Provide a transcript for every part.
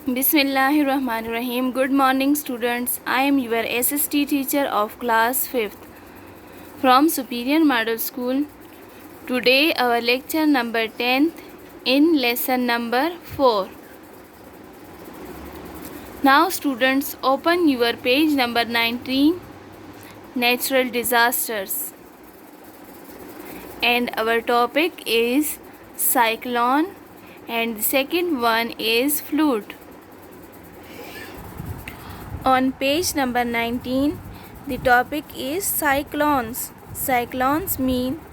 Bismillahirrahmanirrahim. Good morning, students. I am your SST teacher of class 5th from Superior Model School. Today our lecture number 10th in lesson number 4. Now students, open your page number 19, Natural Disasters. And our topic is cyclone and the second one is flood. On page number 19, the topic is cyclones. Cyclones mean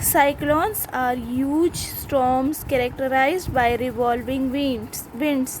Cyclones are huge storms characterized by revolving winds.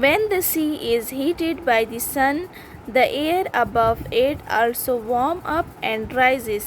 When the sea is heated by the sun, the air above it also warm up and rises.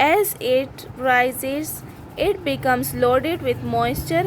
As it rises, it becomes loaded with moisture.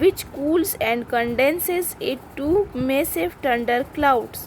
which cools and condenses it to massive thunder clouds.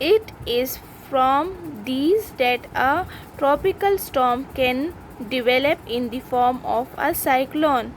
It is from these that a tropical storm can develop in the form of a cyclone.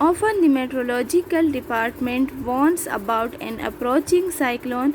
Often the meteorological department warns about an approaching cyclone.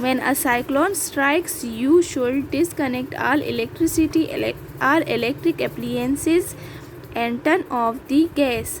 When a cyclone strikes, you should disconnect all electric appliances and turn off the gas.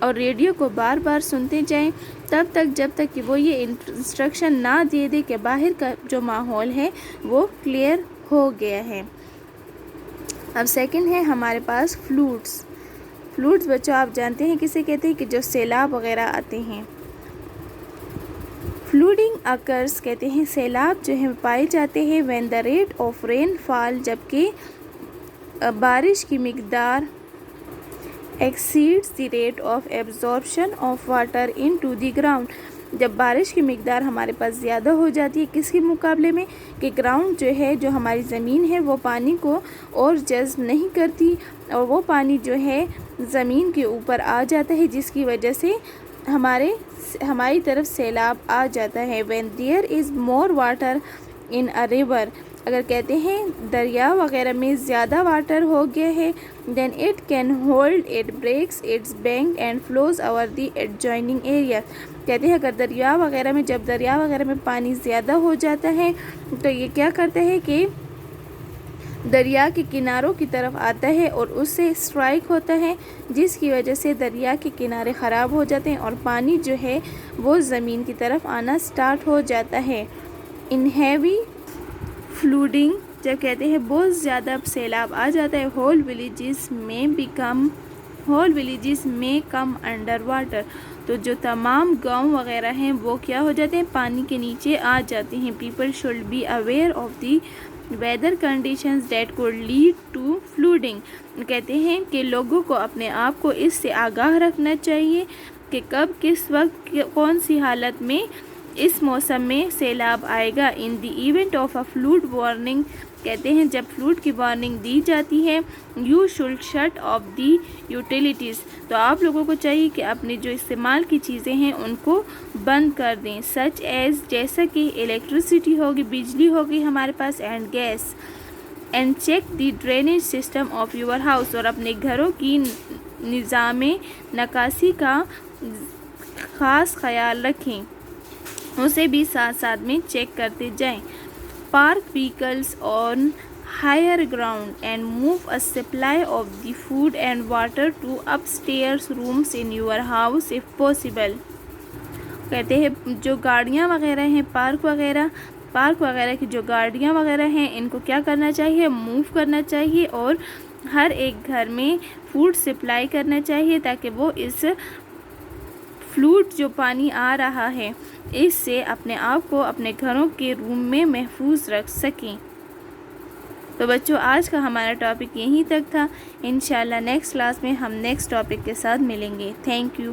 اور radio کو بار بار سنتے جائیں تب تک جب تک کہ وہ یہ انسٹرکشن نہ دے دے کہ باہر کا جو ماحول ہے وہ کلیئر ہو گیا ہے۔ اب سیکنڈ ہے ہمارے پاس فلوڈس۔ فلوڈس بچوں آپ جانتے ہیں کسے کہتے ہیں کہ جو سیلاب وغیرہ آتے ہیں۔ فلوڈنگ اکرز کہتے ہیں سیلاب جو ہے پائے جاتے ہیں when the rate of rainfall جبکہ بارش کی مقدار exceeds the rate of absorption of water into the ground، جب بارش کی مقدار ہمارے پاس زیادہ ہو جاتی ہے کس کے مقابلے میں کہ گراؤنڈ جو ہے جو ہماری زمین ہے وہ پانی کو اور جذب نہیں کرتی اور وہ پانی جو ہے زمین کے اوپر آ جاتا ہے جس کی وجہ سے ہماری طرف سیلاب آ جاتا ہے۔ when there is more water in a river، اگر کہتے ہیں دریا وغیرہ میں زیادہ واٹر ہو گیا ہے then it can hold it breaks its bank and flows over the adjoining area، کہتے ہیں اگر دریا وغیرہ میں پانی زیادہ ہو جاتا ہے تو یہ کیا کرتا ہے کہ دریا کے کناروں کی طرف آتا ہے اور اس سے اسٹرائک ہوتا ہے جس کی وجہ سے دریا کے کنارے خراب ہو جاتے ہیں اور پانی جو ہے وہ زمین کی طرف آنا سٹارٹ ہو جاتا ہے۔ ان ہیوی فلوڈنگ جب کہتے ہیں بہت زیادہ سیلاب آ جاتا ہے ہول ولیجز میں کم انڈر واٹر، تو جو تمام گاؤں وغیرہ ہیں وہ کیا ہو جاتے ہیں پانی کے نیچے آ جاتے ہیں۔ People should be aware of the weather conditions that could lead to flooding, کہتے ہیں کہ لوگوں کو اپنے آپ کو اس سے آگاہ رکھنا چاہیے کہ کب کس وقت کون سی حالت میں اس موسم میں سیلاب آئے گا۔ In the event of a flood warning, کہتے ہیں جب فلوڈ کی وارننگ دی جاتی ہے you should shut off the utilities, تو آپ لوگوں کو چاہیے کہ اپنے جو استعمال کی چیزیں ہیں ان کو بند کر دیں، سچ ایز جیسا کہ الیکٹریسٹی ہوگی بجلی ہوگی ہمارے پاس and gas, and check the drainage system of your house, اور اپنے گھروں کی نظام نکاسی کا خاص خیال رکھیں، اسے بھی ساتھ ساتھ میں چیک کرتے جائیں۔ Park vehicles on higher ground and move a supply of the food and water to upstairs rooms in your house if possible, کہتے ہیں جو گاڑیاں وغیرہ ہیں پارک وغیرہ کی جو گاڑیاں وغیرہ ہیں ان کو کیا کرنا چاہیے موو کرنا چاہیے اور ہر ایک گھر میں فوڈ سپلائی کرنا چاہیے تاکہ وہ اس فلوڈ جو پانی آ رہا ہے اس سے اپنے آپ کو اپنے گھروں کے روم میں محفوظ رکھ سکیں۔ تو بچوں آج کا ہمارا ٹاپک یہیں تک تھا، انشاءاللہ نیکسٹ کلاس میں ہم نیکسٹ ٹاپک کے ساتھ ملیں گے۔ Thank you.